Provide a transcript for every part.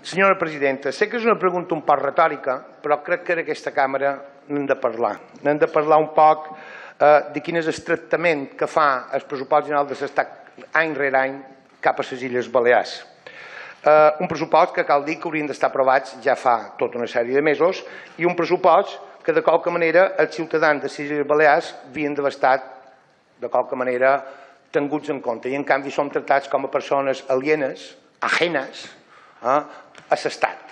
Senyora presidenta, sé que és una pregunta un poc retòrica, però crec que en aquesta càmera n'hem de parlar. N'hem de parlar un poc de quin és el tractament que fa el pressupost general de l'Estat any rere any cap a les Illes Balears. Un pressupost que cal dir que haurien d'estar aprovats ja fa tota una sèrie de mesos i un pressupost que de qualque manera els ciutadans de les Illes Balears havien d'haver estat de qualque manera tinguts en compte i en canvi som tractats com a persones alienes, ajenes a l'Estat.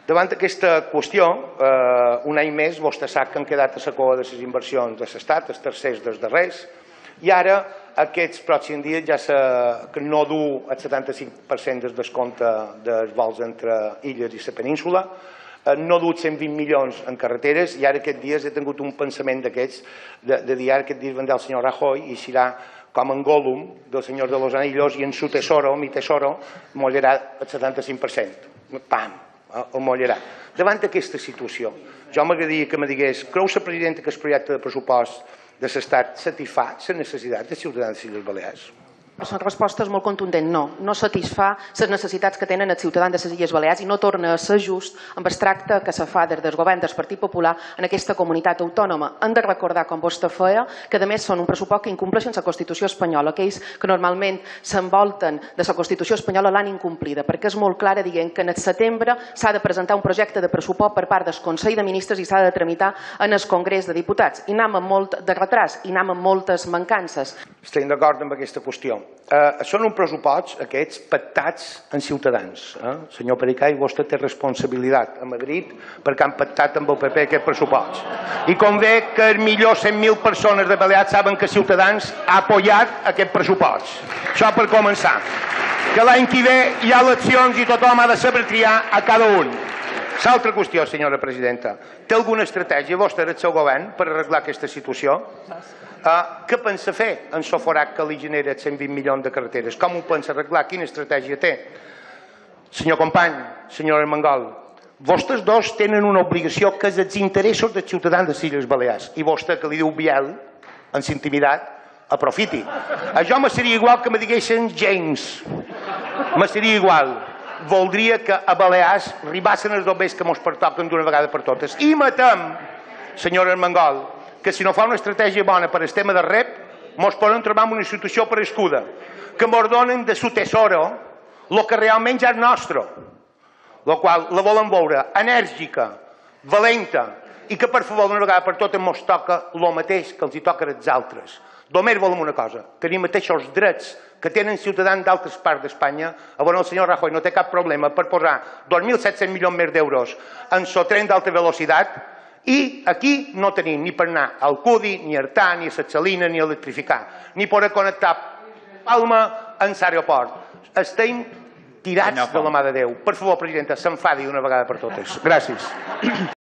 Davant d'aquesta qüestió, un any més, vostè sap que han quedat a la cua de les inversions de l'Estat, els tercers dels darrers, i ara aquests pròxims dies ja que no du el 75% del descompte dels vols entre illes i la península, no du 120 milions en carreteres i ara aquests dies he tingut un pensament d'aquests, de dir ara aquests dies vendrà el senyor Rajoy i serà com en Gollum del senyor de los Anillos i en su tesoro, mi tesoro, mollerà el 75%. Pam, el mollerà. Davant d'aquesta situació, jo m'agradaria que me digués, creu la presidenta que el projecte de pressupost de l'Estat satisfà les necessitats dels ciutadans de les Illes Balears? La resposta és molt contundent, no. No satisfà les necessitats que tenen els ciutadans de les Illes Balears i no torna a ser just amb el tracte que se fa des del govern del Partit Popular en aquesta comunitat autònoma. Hem de recordar, com vostè feia, que a més són un pressupost que incompleixen la Constitució espanyola. Aquells que normalment s'envolten de la Constitució espanyola l'han incomplida, perquè és molt clara dient que en el setembre s'ha de presentar un projecte de pressupost per part del Consell de Ministres i s'ha de tramitar en el Congrés de Diputats. I anem amb molt de retras, i anem amb moltes mancances. Estem d'acord amb aquesta qüestió. Són uns pressuposts, aquests, pactats amb ciutadans. Senyor Pericay, vostè té responsabilitat a Madrid perquè han pactat amb el PP aquest pressupost. I convé que millor 100.000 persones de Balears saben que Ciutadans ha apoyat aquest pressupost. Això per començar. Que l'any que ve hi ha eleccions i tothom ha de saber triar a cada un. L'altra qüestió, senyora presidenta, té alguna estratègia vostè del seu govern per arreglar aquesta situació? Què pensa fer en el forat que li genera 120 milions de carreteres? Com ho pensa arreglar? Quina estratègia té? Senyor company, senyora Armengol, vostès dos tenen una obligació que és els interessos dels ciutadans de les Illes Balears i vostè que li diu Biel, en intimitat, aprofiti. Això me seria igual que me diguessin James. Me seria igual. Voldria que a Balears arribassin els bombers que mos pertoquen d'una vegada per totes. I matem, senyora Armengol, que si no fa una estratègia bona per al tema de rep, mos poden trobar en una situació parescuda, que mos donen de su tesoro el que realment ja és nostre, la qual la volen veure enèrgica, valenta, i que per favor d'una vegada per totes mos toca el mateix que els hi toca als altres. Només volem una cosa, tenir mateixos drets que tenen ciutadans d'altres parts d'Espanya. El senyor Rajoy no té cap problema per posar 2.700 milions més d'euros en el tren d'alta velocitat i aquí no tenim ni per anar al Cudi, ni a Artà, ni a Setxalina, ni a electrificar, ni per connectar Palma en l'aeroport. Estem tirats de la mà de Déu. Per favor, presidenta, s'enfadi d'una vegada per totes. Gràcies.